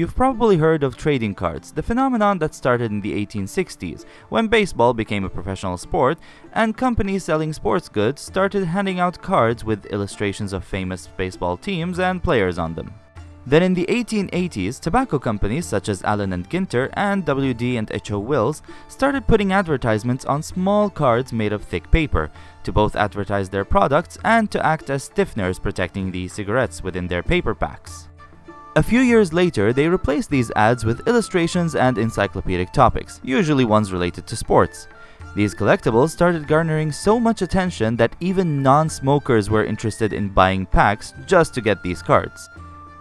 You've probably heard of trading cards, the phenomenon that started in the 1860s, when baseball became a professional sport, and companies selling sports goods started handing out cards with illustrations of famous baseball teams and players on them. Then in the 1880s, tobacco companies such as Allen & Ginter and W.D. and H.O. Wills started putting advertisements on small cards made of thick paper, to both advertise their products and to act as stiffeners protecting the cigarettes within their paper packs. A few years later, they replaced these ads with illustrations and encyclopedic topics, usually ones related to sports. These collectibles started garnering so much attention that even non-smokers were interested in buying packs just to get these cards.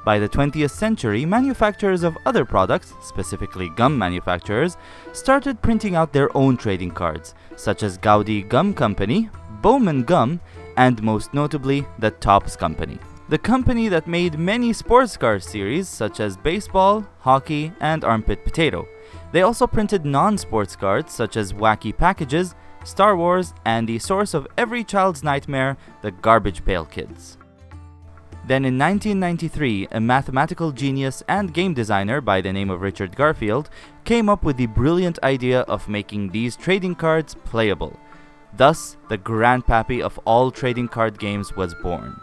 By the 20th century, manufacturers of other products, specifically gum manufacturers, started printing out their own trading cards, such as Gaudi Gum Company, Bowman Gum, and most notably, the Topps Company, the company that made many sports card series such as baseball, hockey, and armpit potato. They also printed non-sports cards such as Wacky Packages, Star Wars, and the source of every child's nightmare, the Garbage Pail Kids. Then in 1993, a mathematical genius and game designer by the name of Richard Garfield came up with the brilliant idea of making these trading cards playable. Thus, the grandpappy of all trading card games was born.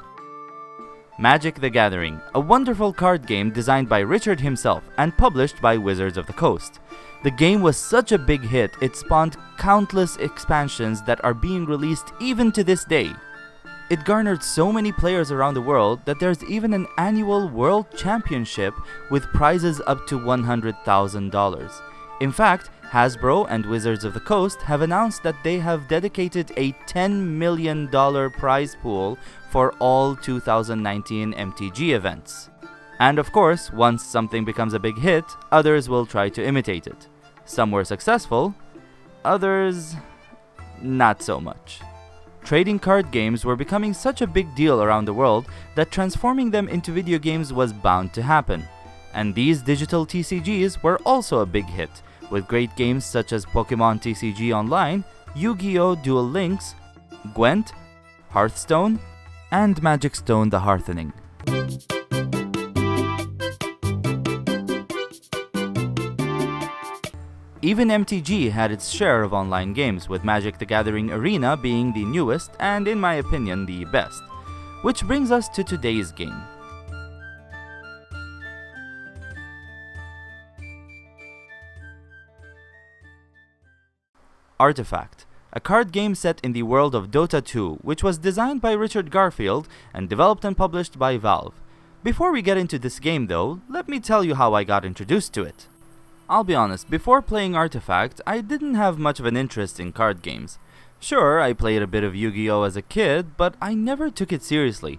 Magic the Gathering, a wonderful card game designed by Richard himself and published by Wizards of the Coast. The game was such a big hit, it spawned countless expansions that are being released even to this day. It garnered so many players around the world that there's even an annual World Championship with prizes up to $100,000. In fact, Hasbro and Wizards of the Coast have announced that they have dedicated a $10 million prize pool for all 2019 MTG events. And of course, once something becomes a big hit, others will try to imitate it. Some were successful, others not so much. Trading card games were becoming such a big deal around the world that transforming them into video games was bound to happen. And these digital TCGs were also a big hit, with great games such as Pokemon TCG Online, Yu-Gi-Oh! Duel Links, Gwent, Hearthstone, and Magic Stone the Hearthening. Even MTG had its share of online games, with Magic the Gathering Arena being the newest and, in my opinion, the best. Which brings us to today's game. Artifact, a card game set in the world of Dota 2, which was designed by Richard Garfield and developed and published by Valve. Before we get into this game though, let me tell you how I got introduced to it. I'll be honest, before playing Artifact, I didn't have much of an interest in card games. Sure, I played a bit of Yu-Gi-Oh! As a kid, but I never took it seriously.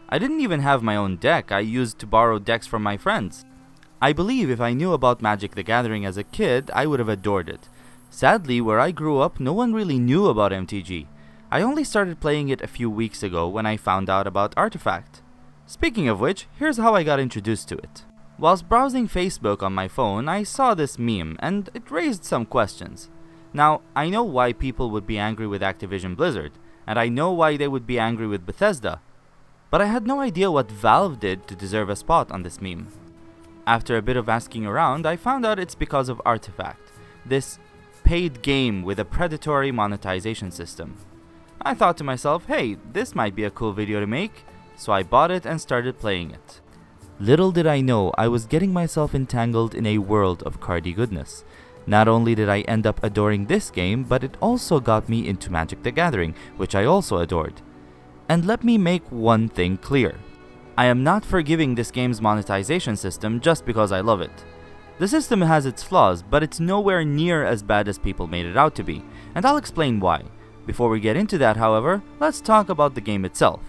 I didn't even have my own deck, I used to borrow decks from my friends. I believe if I knew about Magic the Gathering as a kid, I would have adored it. Sadly, where I grew up, no one really knew about MTG. I only started playing it a few weeks ago when I found out about Artifact. Speaking of which, here's how I got introduced to it. Whilst browsing Facebook on my phone, I saw this meme, and it raised some questions. Now, I know why people would be angry with Activision Blizzard, and I know why they would be angry with Bethesda, but I had no idea what Valve did to deserve a spot on this meme. After a bit of asking around, I found out it's because of Artifact, this paid game with a predatory monetization system. I thought to myself, hey, this might be a cool video to make, so I bought it and started playing it. Little did I know I was getting myself entangled in a world of cardy goodness. Not only did I end up adoring this game, but it also got me into Magic the Gathering, which I also adored. And let me make one thing clear. I am not forgiving this game's monetization system just because I love it. The system has its flaws, but it's nowhere near as bad as people made it out to be, and I'll explain why. Before we get into that, however, let's talk about the game itself.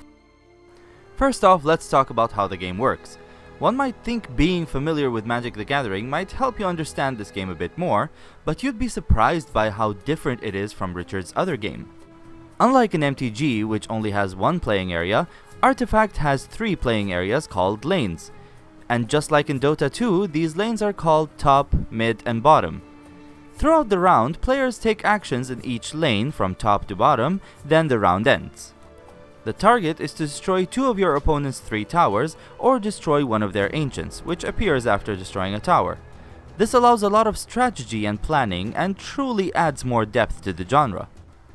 First off, let's talk about how the game works. One might think being familiar with Magic the Gathering might help you understand this game a bit more, but you'd be surprised by how different it is from Richard's other game. Unlike an MTG, which only has one playing area, Artifact has 3 playing areas called lanes. And just like in Dota 2, these lanes are called top, mid, and bottom. Throughout the round, players take actions in each lane from top to bottom, then the round ends. The target is to destroy 2 of your opponent's 3 towers or destroy one of their ancients, which appears after destroying a tower. This allows a lot of strategy and planning and truly adds more depth to the genre.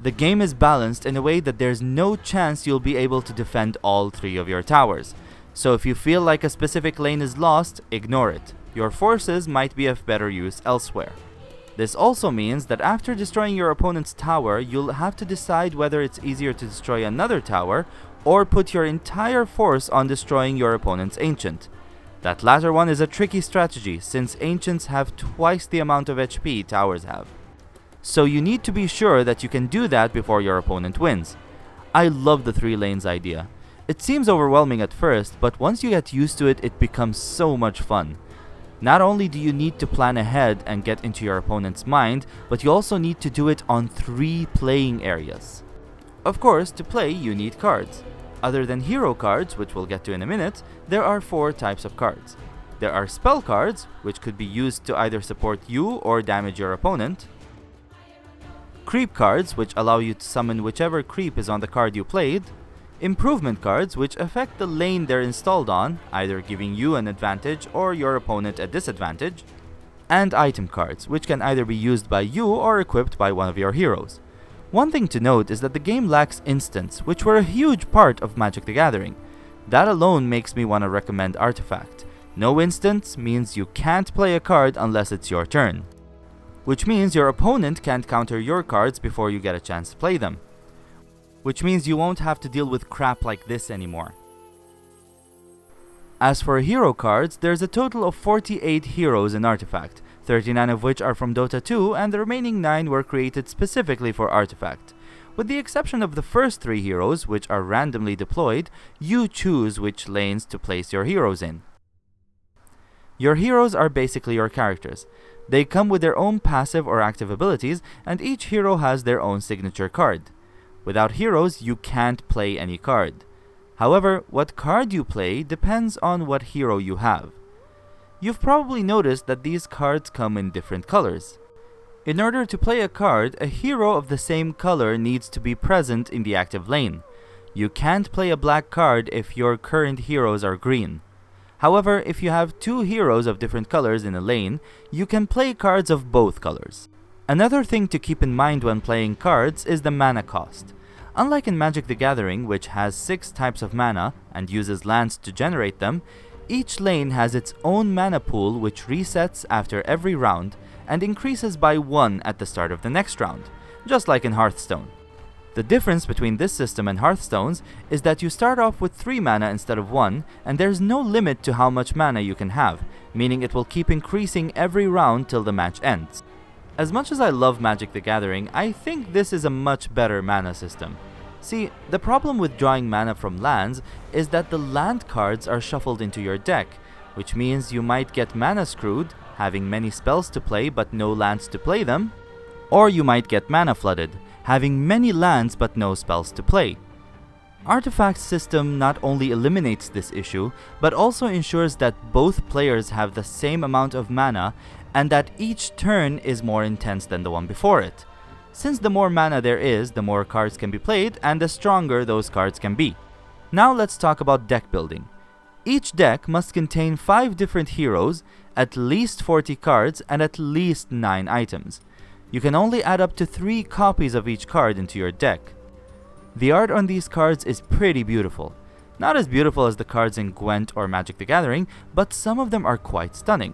The game is balanced in a way that there's no chance you'll be able to defend all 3 of your towers. So if you feel like a specific lane is lost, ignore it. Your forces might be of better use elsewhere. This also means that after destroying your opponent's tower, you'll have to decide whether it's easier to destroy another tower or put your entire force on destroying your opponent's ancient. That latter one is a tricky strategy since ancients have twice the amount of HP towers have. So you need to be sure that you can do that before your opponent wins. I love the 3 lanes idea. It seems overwhelming at first, but once you get used to it, it becomes so much fun. Not only do you need to plan ahead and get into your opponent's mind, but you also need to do it on 3 playing areas. Of course, to play you need cards. Other than hero cards, which we'll get to in a minute, there are 4 types of cards. There are spell cards, which could be used to either support you or damage your opponent. Creep cards, which allow you to summon whichever creep is on the card you played. Improvement cards, which affect the lane they're installed on, either giving you an advantage or your opponent a disadvantage. And item cards, which can either be used by you or equipped by one of your heroes. One thing to note is that the game lacks instants, which were a huge part of Magic the Gathering. That alone makes me want to recommend Artifact. No instants means you can't play a card unless it's your turn, which means your opponent can't counter your cards before you get a chance to play them, which means you won't have to deal with crap like this anymore. As for hero cards, there's a total of 48 heroes in Artifact, 39 of which are from Dota 2 and the remaining 9 were created specifically for Artifact. With the exception of the first 3 heroes, which are randomly deployed, you choose which lanes to place your heroes in. Your heroes are basically your characters. They come with their own passive or active abilities, and each hero has their own signature card. Without heroes, you can't play any card. However, what card you play depends on what hero you have. You've probably noticed that these cards come in different colors. In order to play a card, a hero of the same color needs to be present in the active lane. You can't play a black card if your current heroes are green. However, if you have 2 heroes of different colors in a lane, you can play cards of both colors. Another thing to keep in mind when playing cards is the mana cost. Unlike in Magic the Gathering, which has 6 types of mana and uses lands to generate them, each lane has its own mana pool which resets after every round and increases by 1 at the start of the next round, just like in Hearthstone. The difference between this system and Hearthstone's is that you start off with 3 mana instead of 1, and there's no limit to how much mana you can have, meaning it will keep increasing every round till the match ends. As much as I love Magic the Gathering, I think this is a much better mana system. See, the problem with drawing mana from lands is that the land cards are shuffled into your deck, which means you might get mana screwed, having many spells to play but no lands to play them, or you might get mana flooded, having many lands but no spells to play. Artifact's system not only eliminates this issue, but also ensures that both players have the same amount of mana and that each turn is more intense than the one before it. Since the more mana there is, the more cards can be played and the stronger those cards can be. Now let's talk about deck building. Each deck must contain 5 different heroes, at least 40 cards, and at least 9 items. You can only add up to 3 copies of each card into your deck. The art on these cards is pretty beautiful. Not as beautiful as the cards in Gwent or Magic the Gathering, but some of them are quite stunning.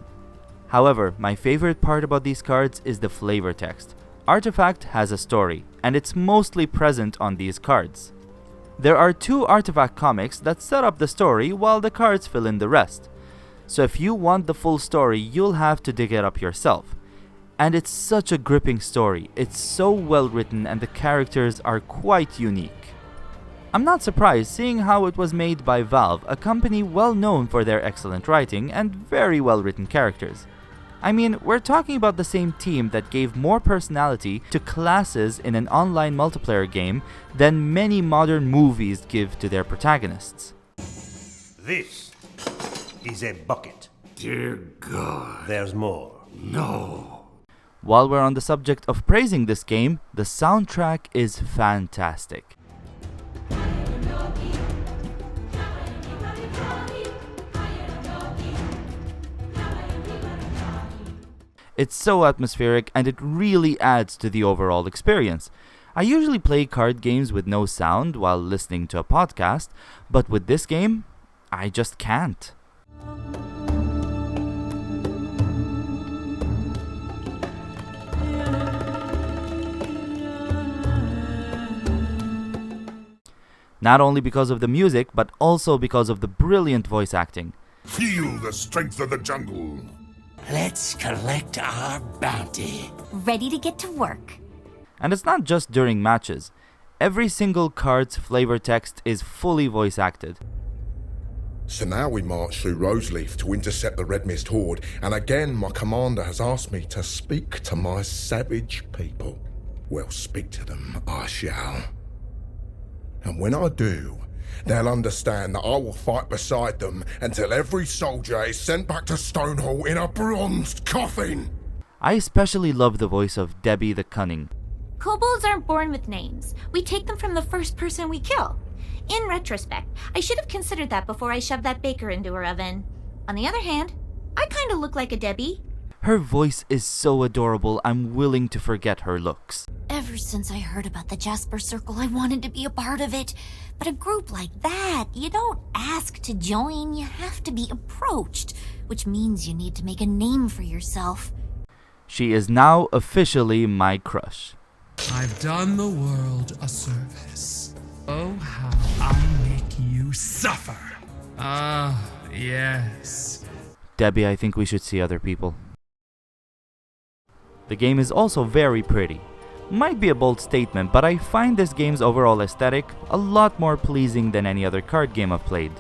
However, my favorite part about these cards is the flavor text. Artifact has a story, and it's mostly present on these cards. There are 2 Artifact comics that set up the story while the cards fill in the rest. So if you want the full story, you'll have to dig it up yourself. And it's such a gripping story, it's so well written and the characters are quite unique. I'm not surprised seeing how it was made by Valve, a company well known for their excellent writing and very well written characters. I mean, we're talking about the same team that gave more personality to classes in an online multiplayer game than many modern movies give to their protagonists. This is a bucket. Dear God. There's more. No. While we're on the subject of praising this game, the soundtrack is fantastic. It's so atmospheric and it really adds to the overall experience. I usually play card games with no sound while listening to a podcast, but with this game, I just can't. Not only because of the music, but also because of the brilliant voice acting. Feel the strength of the jungle. Let's collect our bounty. Ready to get to work. And it's not just during matches. Every single card's flavor text is fully voice acted. So now we march through Roseleaf to intercept the Red Mist Horde, and again my commander has asked me to speak to my savage people. Well, speak to them I shall. And when I do, they'll understand that I will fight beside them until every soldier is sent back to Stonehall in a bronzed coffin. I especially love the voice of Debbie the Cunning. Kobolds aren't born with names. We take them from the first person we kill. In retrospect, I should have considered that before I shoved that baker into her oven. On the other hand, I kind of look like a Debbie. Her voice is so adorable, I'm willing to forget her looks. Ever since I heard about the Jasper Circle, I wanted to be a part of it. But a group like that, you don't ask to join, you have to be approached, which means you need to make a name for yourself. She is now officially my crush. I've done the world a service. Oh, how I make you suffer. Ah, yes. Debbie, I think we should see other people. The game is also very pretty. Might be a bold statement, but I find this game's overall aesthetic a lot more pleasing than any other card game I've played.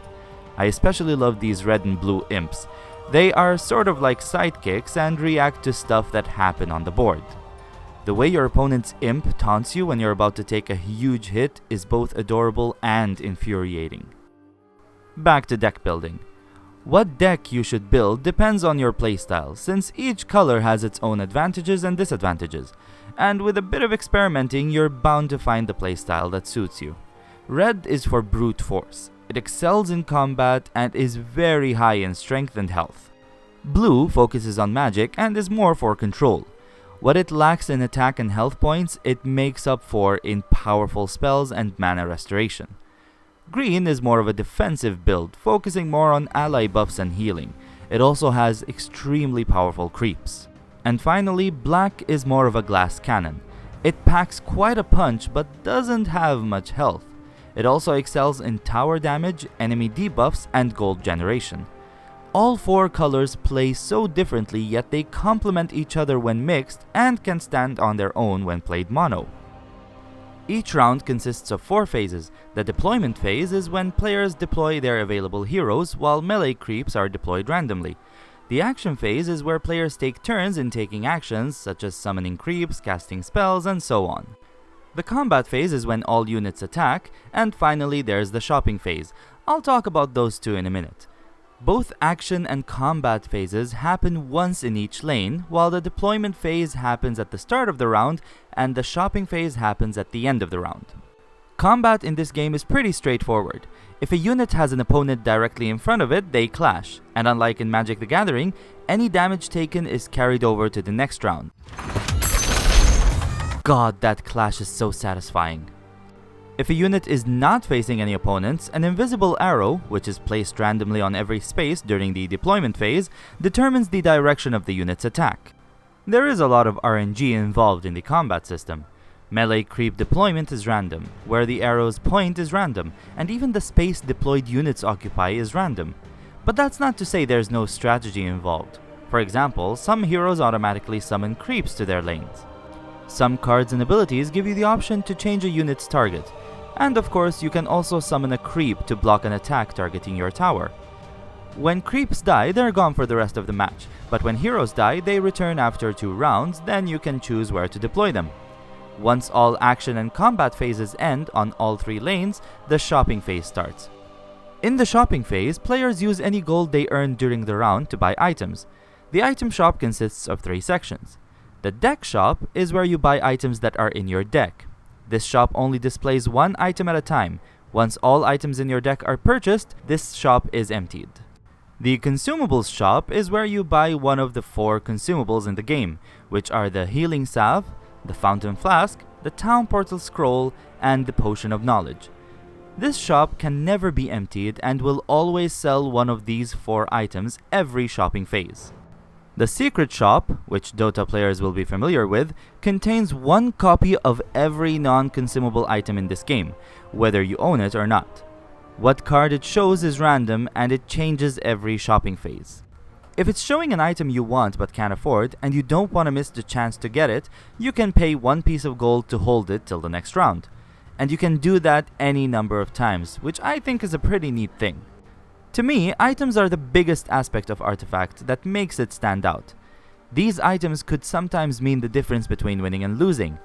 I especially love these red and blue imps. They are sort of like sidekicks and react to stuff that happen on the board. The way your opponent's imp taunts you when you're about to take a huge hit is both adorable and infuriating. Back to deck building. What deck you should build depends on your playstyle, since each color has its own advantages and disadvantages, and with a bit of experimenting, you're bound to find the playstyle that suits you. Red is for brute force. It excels in combat and is very high in strength and health. Blue focuses on magic and is more for control. What it lacks in attack and health points, it makes up for in powerful spells and mana restoration. Green is more of a defensive build, focusing more on ally buffs and healing. It also has extremely powerful creeps. And finally, black is more of a glass cannon. It packs quite a punch but doesn't have much health. It also excels in tower damage, enemy debuffs, and gold generation. All four colors play so differently, yet they complement each other when mixed and can stand on their own when played mono. Each round consists of 4 phases. The deployment phase is when players deploy their available heroes, while melee creeps are deployed randomly. The action phase is where players take turns in taking actions, such as summoning creeps, casting spells, and so on. The combat phase is when all units attack, and finally there's the shopping phase. I'll talk about those two in a minute. Both action and combat phases happen once in each lane, while the deployment phase happens at the start of the round and the shopping phase happens at the end of the round. Combat in this game is pretty straightforward. If a unit has an opponent directly in front of it, they clash, and unlike in Magic the Gathering, any damage taken is carried over to the next round. God, that clash is so satisfying. If a unit is not facing any opponents, an invisible arrow, which is placed randomly on every space during the deployment phase, determines the direction of the unit's attack. There is a lot of RNG involved in the combat system. Melee creep deployment is random, where the arrows point is random, and even the space deployed units occupy is random. But that's not to say there's no strategy involved. For example, some heroes automatically summon creeps to their lanes. Some cards and abilities give you the option to change a unit's target. And of course, you can also summon a creep to block an attack targeting your tower. When creeps die, they're gone for the rest of the match, but when heroes die, they return after 2 rounds, then you can choose where to deploy them. Once all action and combat phases end on all 3 lanes, the shopping phase starts. In the shopping phase, players use any gold they earn during the round to buy items. The item shop consists of 3 sections. The deck shop is where you buy items that are in your deck. This shop only displays 1 item at a time. Once all items in your deck are purchased, this shop is emptied. The consumables shop is where you buy one of the 4 consumables in the game, which are the healing salve, the fountain flask, the town portal scroll, and the potion of knowledge. This shop can never be emptied and will always sell one of these 4 items every shopping phase. The secret shop, which Dota players will be familiar with, contains 1 copy of every non-consumable item in this game, whether you own it or not. What card it shows is random and it changes every shopping phase. If it's showing an item you want but can't afford and you don't want to miss the chance to get it, you can pay 1 piece of gold to hold it till the next round. And you can do that any number of times, which I think is a pretty neat thing. To me, items are the biggest aspect of Artifact that makes it stand out. These items could sometimes mean the difference between winning and losing.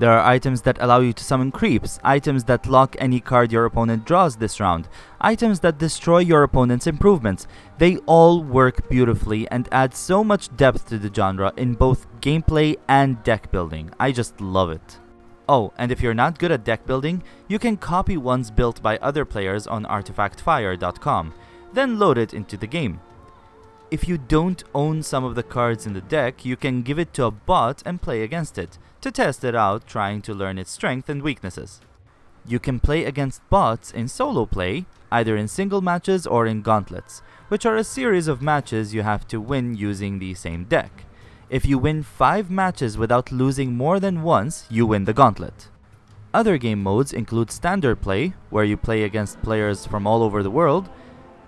There are items that allow you to summon creeps, items that lock any card your opponent draws this round, items that destroy your opponent's improvements. They all work beautifully and add so much depth to the genre in both gameplay and deck building. I just love it. Oh, and if you're not good at deck building, you can copy ones built by other players on artifactfire.com, then load it into the game. If you don't own some of the cards in the deck, you can give it to a bot and play against it, to test it out, trying to learn its strength and weaknesses. You can play against bots in solo play, either in single matches or in gauntlets, which are a series of matches you have to win using the same deck. If you win 5 matches without losing more than once, you win the gauntlet. Other game modes include standard play, where you play against players from all over the world,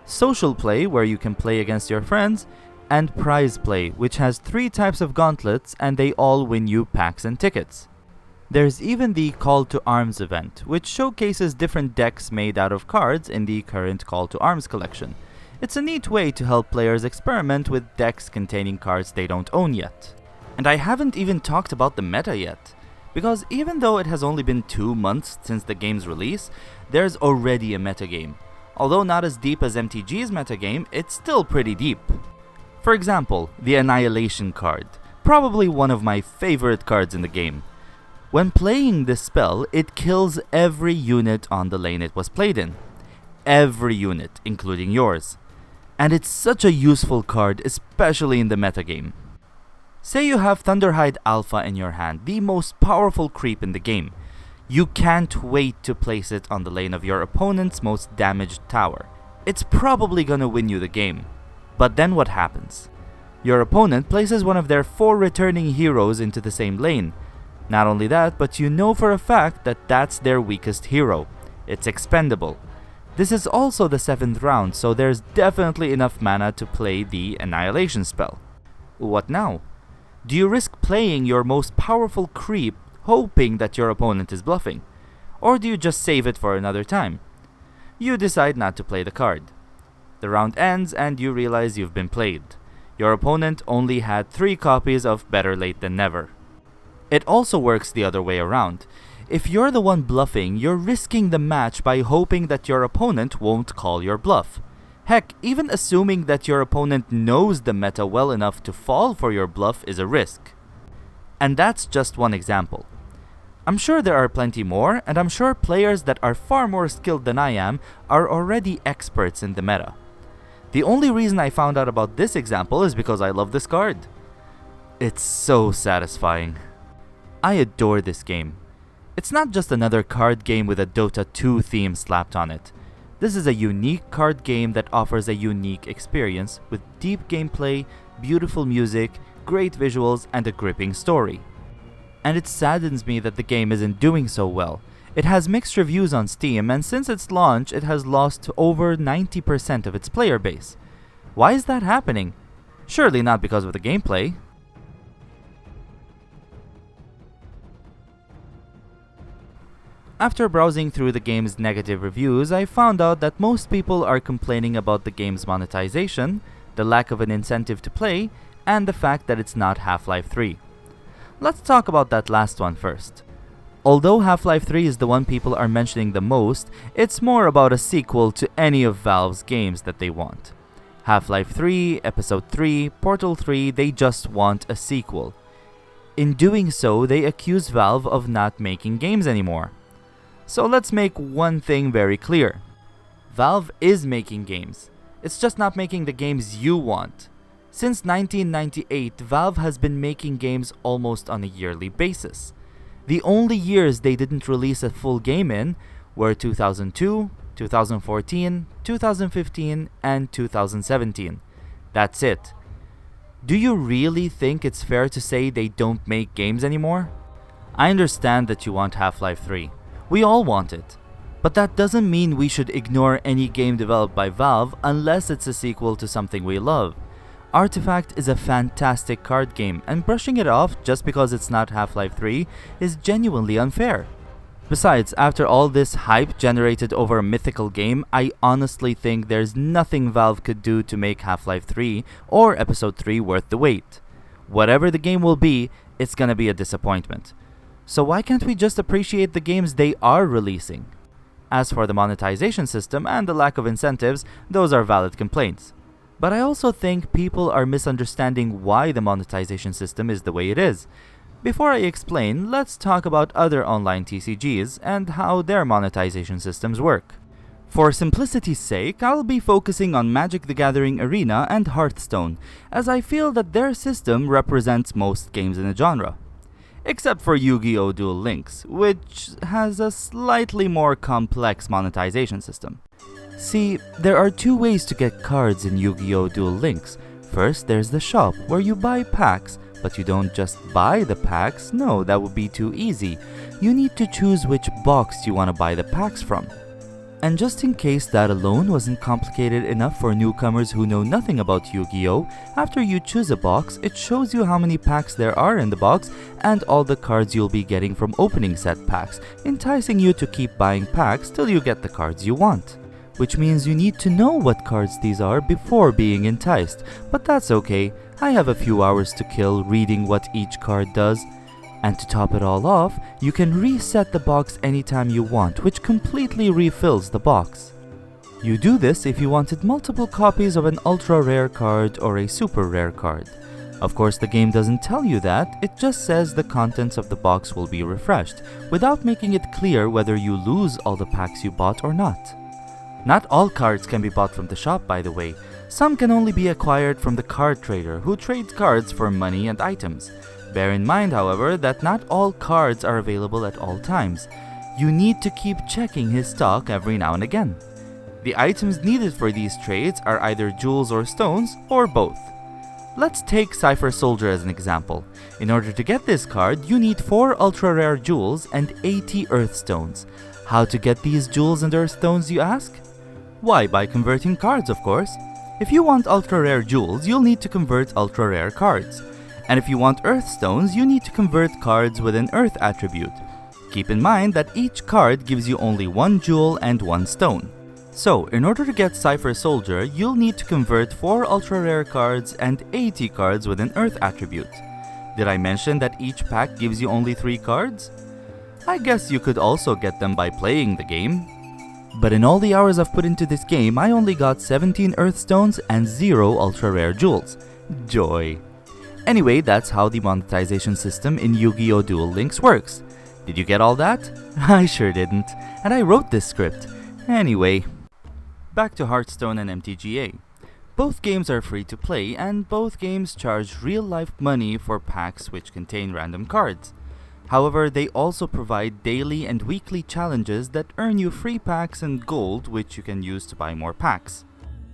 social play, where you can play against your friends, and prize play, which has 3 types of gauntlets and they all win you packs and tickets. There's even the Call to Arms event, which showcases different decks made out of cards in the current Call to Arms collection. It's a neat way to help players experiment with decks containing cards they don't own yet. And I haven't even talked about the meta yet, because even though it has only been 2 months since the game's release, there's already a metagame. Although not as deep as MTG's metagame, it's still pretty deep. For example, the Annihilation card, probably one of my favorite cards in the game. When playing this spell, it kills every unit on the lane it was played in. Every unit, including yours. And it's such a useful card, especially in the metagame. Say you have Thunderhide Alpha in your hand, the most powerful creep in the game. You can't wait to place it on the lane of your opponent's most damaged tower. It's probably gonna win you the game. But then what happens? Your opponent places one of their 4 returning heroes into the same lane. Not only that, but you know for a fact that that's their weakest hero. It's expendable. This is also the 7th round, so there's definitely enough mana to play the Annihilation spell. What now? Do you risk playing your most powerful creep hoping that your opponent is bluffing? Or do you just save it for another time? You decide not to play the card. The round ends and you realize you've been played. Your opponent only had 3 copies of Better Late Than Never. It also works the other way around. If you're the one bluffing, you're risking the match by hoping that your opponent won't call your bluff. Heck, even assuming that your opponent knows the meta well enough to fall for your bluff is a risk. And that's just one example. I'm sure there are plenty more, and I'm sure players that are far more skilled than I am are already experts in the meta. The only reason I found out about this example is because I love this card. It's so satisfying. I adore this game. It's not just another card game with a Dota 2 theme slapped on it. This is a unique card game that offers a unique experience with deep gameplay, beautiful music, great visuals, and a gripping story. And it saddens me that the game isn't doing so well. It has mixed reviews on Steam, and since its launch, it has lost over 90% of its player base. Why is that happening? Surely not because of the gameplay. After browsing through the game's negative reviews, I found out that most people are complaining about the game's monetization, the lack of an incentive to play, and the fact that it's not Half-Life 3. Let's talk about that last one first. Although Half-Life 3 is the one people are mentioning the most, it's more about a sequel to any of Valve's games that they want. Half-Life 3, Episode 3, Portal 3, they just want a sequel. In doing so, they accuse Valve of not making games anymore. So let's make one thing very clear. Valve is making games, It's just not making the games you want. Since 1998, Valve has been making games almost on a yearly basis. The only years they didn't release a full game in were 2002, 2014, 2015, and 2017. That's it. Do you really think it's fair to say they don't make games anymore? I understand that you want Half-Life 3. We all want it. But that doesn't mean we should ignore any game developed by Valve unless it's a sequel to something we love. Artifact is a fantastic card game, and brushing it off just because it's not Half-Life 3 is genuinely unfair. Besides, after all this hype generated over a mythical game, I honestly think there's nothing Valve could do to make Half-Life 3 or Episode 3 worth the wait. Whatever the game will be, it's gonna be a disappointment. So why can't we just appreciate the games they are releasing? As for the monetization system and the lack of incentives, those are valid complaints. But I also think people are misunderstanding why the monetization system is the way it is. Before I explain, let's talk about other online TCGs and how their monetization systems work. For simplicity's sake, I'll be focusing on Magic the Gathering Arena and Hearthstone, as I feel that their system represents most games in the genre. Except for Yu-Gi-Oh! Duel Links, which has a slightly more complex monetization system. See, there are two ways to get cards in Yu-Gi-Oh! Duel Links. First, there's the shop, where you buy packs, but you don't just buy the packs, no, that would be too easy. You need to choose which box you want to buy the packs from. And just in case that alone wasn't complicated enough for newcomers who know nothing about Yu-Gi-Oh!, after you choose a box, it shows you how many packs there are in the box and all the cards you'll be getting from opening set packs, enticing you to keep buying packs till you get the cards you want. Which means you need to know what cards these are before being enticed, but that's okay, I have a few hours to kill reading what each card does. And to top it all off, you can reset the box anytime you want, which completely refills the box. You do this if you wanted multiple copies of an ultra rare card or a super rare card. Of course, the game doesn't tell you that, it just says the contents of the box will be refreshed, without making it clear whether you lose all the packs you bought or not. Not all cards can be bought from the shop, by the way. Some can only be acquired from the card trader, who trades cards for money and items. Bear in mind, however, that not all cards are available at all times. You need to keep checking his stock every now and again. The items needed for these trades are either jewels or stones, or both. Let's take Cypher Soldier as an example. In order to get this card, you need 4 ultra rare jewels and 80 earth stones. How to get these jewels and earth stones, you ask? Why, by converting cards, of course. If you want ultra rare jewels, you'll need to convert ultra rare cards. And if you want earth stones, you need to convert cards with an earth attribute. Keep in mind that each card gives you only 1 jewel and 1 stone. So, in order to get Cypher Soldier, you'll need to convert 4 ultra rare cards and 80 cards with an earth attribute. Did I mention that each pack gives you only 3 cards? I guess you could also get them by playing the game. But in all the hours I've put into this game, I only got 17 earth stones and 0 ultra rare jewels. Joy. Anyway, that's how the monetization system in Yu-Gi-Oh! Duel Links works. Did you get all that? I sure didn't, and I wrote this script. Anyway, back to Hearthstone and MTGA. Both games are free to play, and both games charge real-life money for packs which contain random cards. However, they also provide daily and weekly challenges that earn you free packs and gold, which you can use to buy more packs.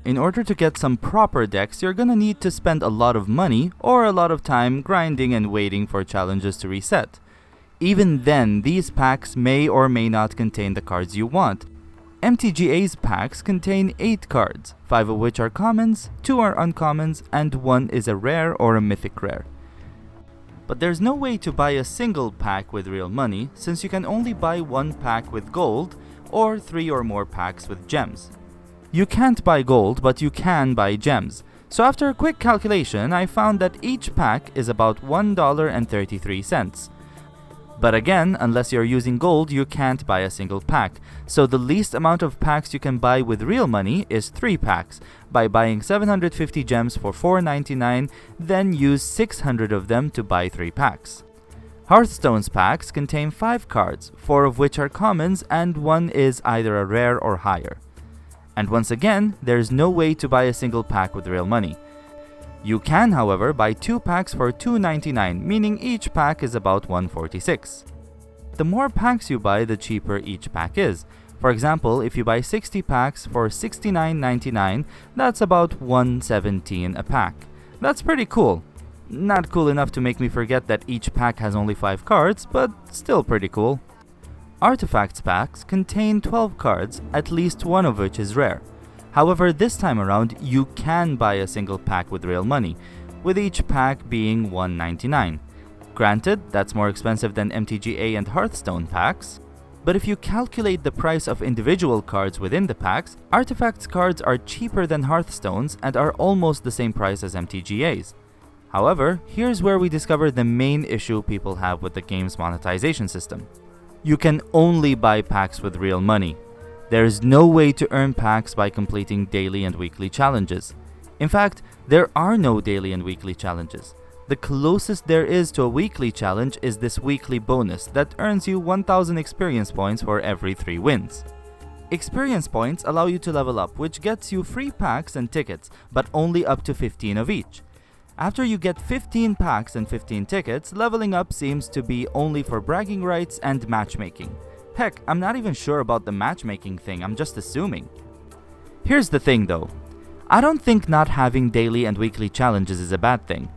In order to get some proper decks, you're gonna need to spend a lot of money or a lot of time grinding and waiting for challenges to reset. Even then, these packs may or may not contain the cards you want. MTGA's packs contain 8 cards, 5 of which are commons, 2 are uncommons, and 1 is a rare or a mythic rare. But there's no way to buy a single pack with real money, since you can only buy 1 pack with gold, or 3 or more packs with gems. You can't buy gold, but you can buy gems. So after a quick calculation, I found that each pack is about $1.33. But again, unless you're using gold, you can't buy a single pack. So the least amount of packs you can buy with real money is 3 packs, by buying 750 gems for $4.99, then use 600 of them to buy 3 packs. Hearthstone's packs contain 5 cards, 4 of which are commons and 1 is either a rare or higher. And once again, there's no way to buy a single pack with real money. You can, however, buy 2 packs for $2.99, meaning each pack is about $1.46. The more packs you buy, the cheaper each pack is. For example, if you buy 60 packs for $69.99, that's about $1.17 a pack. That's pretty cool. Not cool enough to make me forget that each pack has only 5 cards, but still pretty cool. Artifacts packs contain 12 cards, at least one of which is rare. However, this time around, you can buy a single pack with real money, with each pack being $1.99. Granted, that's more expensive than MTGA and Hearthstone packs, but if you calculate the price of individual cards within the packs, Artifacts cards are cheaper than Hearthstone's and are almost the same price as MTGA's. However, here's where we discover the main issue people have with the game's monetization system. You can only buy packs with real money. There is no way to earn packs by completing daily and weekly challenges. In fact, there are no daily and weekly challenges. The closest there is to a weekly challenge is this weekly bonus that earns you 1,000 experience points for every 3 wins. Experience points allow you to level up, which gets you free packs and tickets, but only up to 15 of each. After you get 15 packs and 15 tickets, leveling up seems to be only for bragging rights and matchmaking. Heck, I'm not even sure about the matchmaking thing, I'm just assuming. Here's the thing though. I don't think not having daily and weekly challenges is a bad thing.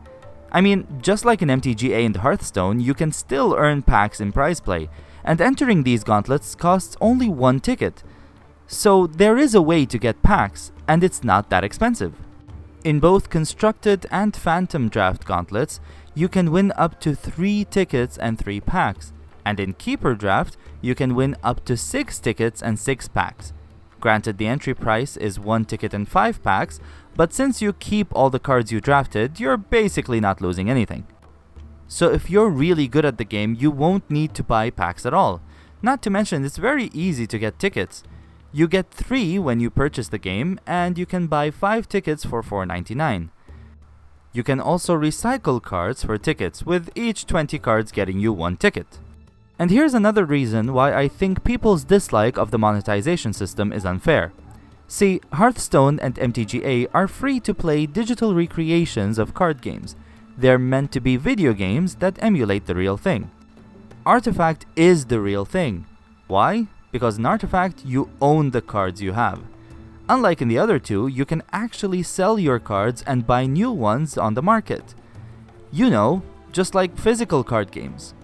I mean, just like in MTGA and Hearthstone, you can still earn packs in prize play, and entering these gauntlets costs only 1 ticket. So there is a way to get packs, and it's not that expensive. In both Constructed and Phantom Draft gauntlets, you can win up to 3 tickets and 3 packs, and in Keeper Draft, you can win up to 6 tickets and 6 packs. Granted, the entry price is 1 ticket and 5 packs, but since you keep all the cards you drafted, you're basically not losing anything. So if you're really good at the game, you won't need to buy packs at all. Not to mention, it's very easy to get tickets. You get 3 when you purchase the game, and you can buy 5 tickets for $4.99. You can also recycle cards for tickets, with each 20 cards getting you 1 ticket. And here's another reason why I think people's dislike of the monetization system is unfair. See, Hearthstone and MTGA are free-to-play digital recreations of card games. They're meant to be video games that emulate the real thing. Artifact is the real thing. Why? Because in Artifact, you own the cards you have. Unlike in the other two, you can actually sell your cards and buy new ones on the market. You know, just like physical card games.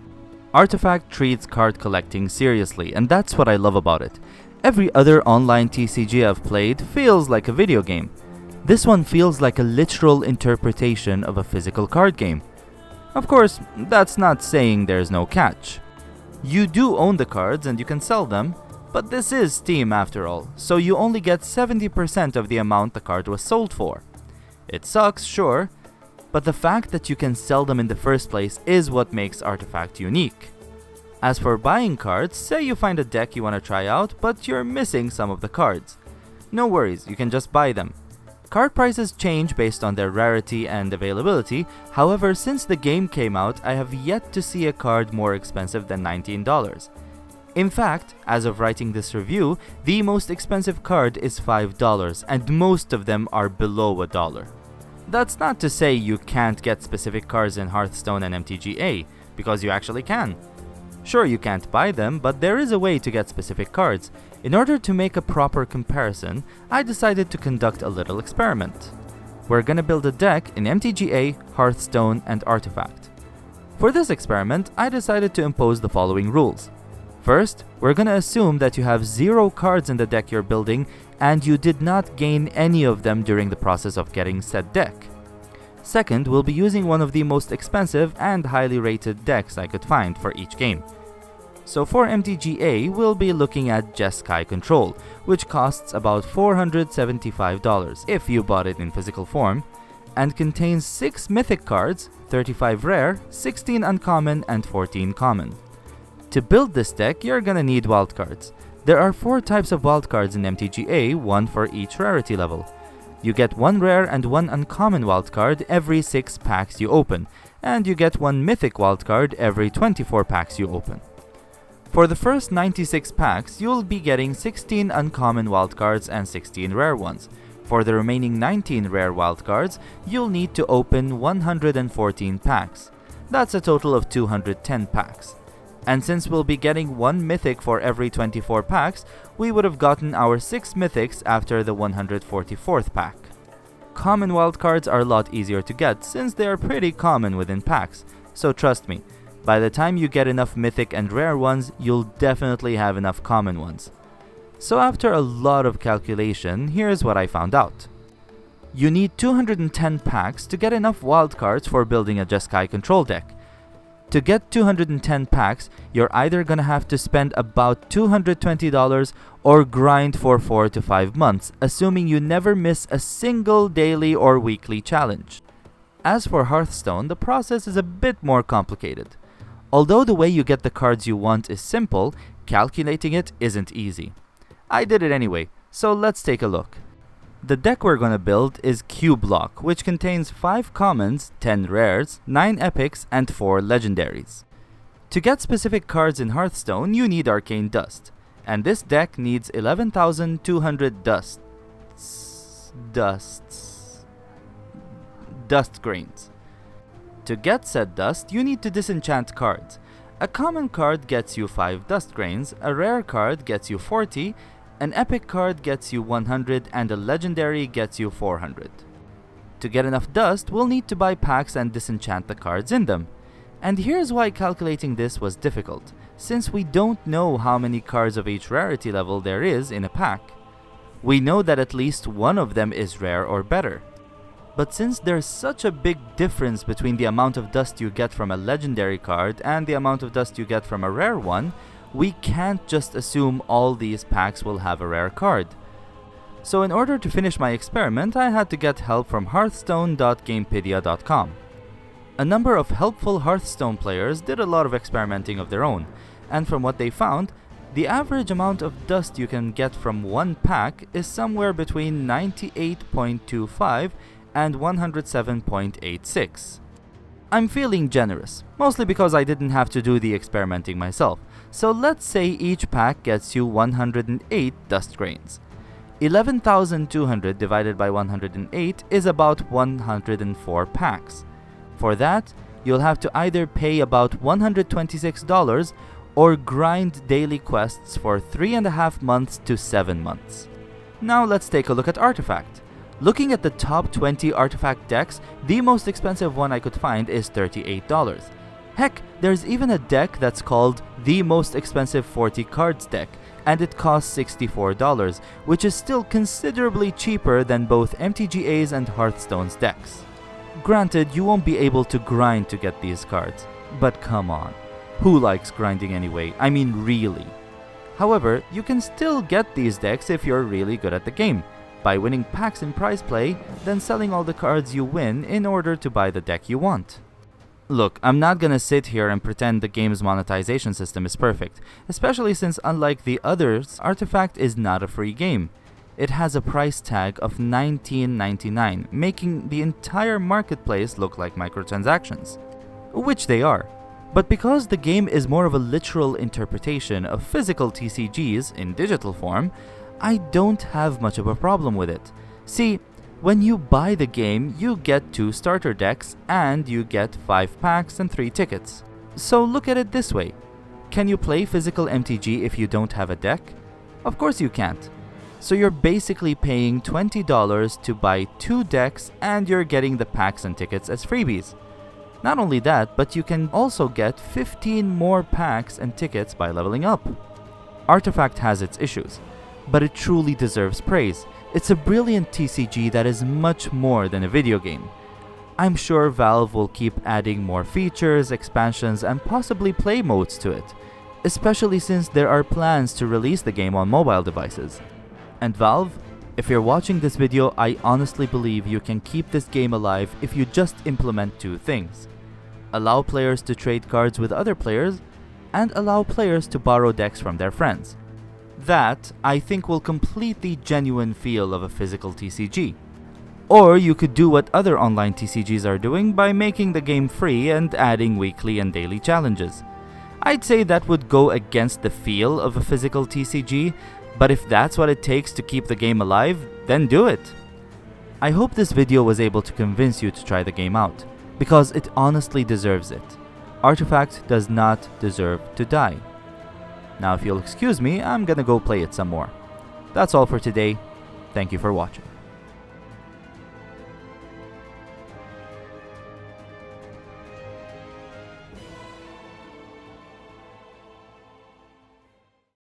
Artifact treats card collecting seriously, and that's what I love about it. Every other online TCG I've played feels like a video game. This one feels like a literal interpretation of a physical card game. Of course, that's not saying there's no catch. You do own the cards and you can sell them, but this is Steam after all, so you only get 70% of the amount the card was sold for. It sucks, sure, but the fact that you can sell them in the first place is what makes Artifact unique. As for buying cards, say you find a deck you want to try out, but you're missing some of the cards. No worries, you can just buy them. Card prices change based on their rarity and availability, however, since the game came out, I have yet to see a card more expensive than $19. In fact, as of writing this review, the most expensive card is $5, and most of them are below $1. That's not to say you can't get specific cards in Hearthstone and MTGA, because you actually can. Sure, you can't buy them, but there is a way to get specific cards. In order to make a proper comparison, I decided to conduct a little experiment. We're gonna build a deck in MTGA, Hearthstone, and Artifact. For this experiment, I decided to impose the following rules. First, we're gonna assume that you have 0 cards in the deck you're building and you did not gain any of them during the process of getting said deck. Second, we'll be using one of the most expensive and highly rated decks I could find for each game. So for MTGA, we'll be looking at Jeskai Control, which costs about $475 if you bought it in physical form, and contains 6 mythic cards, 35 rare, 16 uncommon, and 14 common. To build this deck, you're gonna need wildcards. There are 4 types of wildcards in MTGA, 1 for each rarity level. You get 1 rare and 1 uncommon wildcard every 6 packs you open, and you get 1 mythic wildcard every 24 packs you open. For the first 96 packs, you'll be getting 16 uncommon wildcards and 16 rare ones. For the remaining 19 rare wildcards, you'll need to open 114 packs. That's a total of 210 packs. And since we'll be getting 1 mythic for every 24 packs, we would have gotten our 6 mythics after the 144th pack. Common wildcards are a lot easier to get since they are pretty common within packs, so trust me, by the time you get enough mythic and rare ones, you'll definitely have enough common ones. So after a lot of calculation, here's what I found out. You need 210 packs to get enough wildcards for building a Jeskai control deck. To get 210 packs, you're either gonna have to spend about $220 or grind for 4 to 5 months, assuming you never miss a single daily or weekly challenge. As for Hearthstone, the process is a bit more complicated. Although the way you get the cards you want is simple, calculating it isn't easy. I did it anyway, so let's take a look. The deck we're gonna build is Q-Block, which contains 5 commons, 10 rares, 9 epics, and 4 legendaries. To get specific cards in Hearthstone, you need Arcane Dust, and this deck needs 11,200 dust grains. To get said dust, you need to disenchant cards. A common card gets you 5 dust grains, a rare card gets you 40, an epic card gets you 100, and a legendary gets you 400. To get enough dust, we'll need to buy packs and disenchant the cards in them. And here's why calculating this was difficult, since we don't know how many cards of each rarity level there is in a pack. We know that at least one of them is rare or better. But since there's such a big difference between the amount of dust you get from a legendary card and the amount of dust you get from a rare one, we can't just assume all these packs will have a rare card. So in order to finish my experiment, I had to get help from hearthstone.gamepedia.com. A number of helpful Hearthstone players did a lot of experimenting of their own, and from what they found, the average amount of dust you can get from one pack is somewhere between 98.25 and 107.86. I'm feeling generous, mostly because I didn't have to do the experimenting myself, so let's say each pack gets you 108 dust grains. 11,200 divided by 108 is about 104 packs. For that, you'll have to either pay about $126 or grind daily quests for 3.5 months to 7 months. Now let's take a look at Artifact. Looking at the top 20 Artifact decks, the most expensive one I could find is $38. Heck, there's even a deck that's called the most expensive 40 cards deck, and it costs $64, which is still considerably cheaper than both MTGA's and Hearthstone's decks. Granted, you won't be able to grind to get these cards, but come on, who likes grinding anyway? I mean really. However, you can still get these decks if you're really good at the game, by winning packs in prize play, then selling all the cards you win in order to buy the deck you want. Look, I'm not gonna sit here and pretend the game's monetization system is perfect, especially since unlike the others, Artifact is not a free game. It has a price tag of $19.99, making the entire marketplace look like microtransactions. Which they are. But because the game is more of a literal interpretation of physical TCGs in digital form, I don't have much of a problem with it. See, when you buy the game, you get 2 starter decks and you get 5 packs and 3 tickets. So look at it this way. Can you play physical MTG if you don't have a deck? Of course you can't. So you're basically paying $20 to buy 2 decks and you're getting the packs and tickets as freebies. Not only that, but you can also get 15 more packs and tickets by leveling up. Artifact has its issues, but it truly deserves praise. It's a brilliant TCG that is much more than a video game. I'm sure Valve will keep adding more features, expansions, and possibly play modes to it, especially since there are plans to release the game on mobile devices. And Valve, if you're watching this video, I honestly believe you can keep this game alive if you just implement 2 things. Allow players to trade cards with other players, and allow players to borrow decks from their friends. That, I think, will complete the genuine feel of a physical TCG. Or you could do what other online TCGs are doing by making the game free and adding weekly and daily challenges. I'd say that would go against the feel of a physical TCG, but if that's what it takes to keep the game alive, then do it. I hope this video was able to convince you to try the game out, because it honestly deserves it. Artifact does not deserve to die. Now if you'll excuse me, I'm gonna go play it some more. That's all for today. Thank you for watching.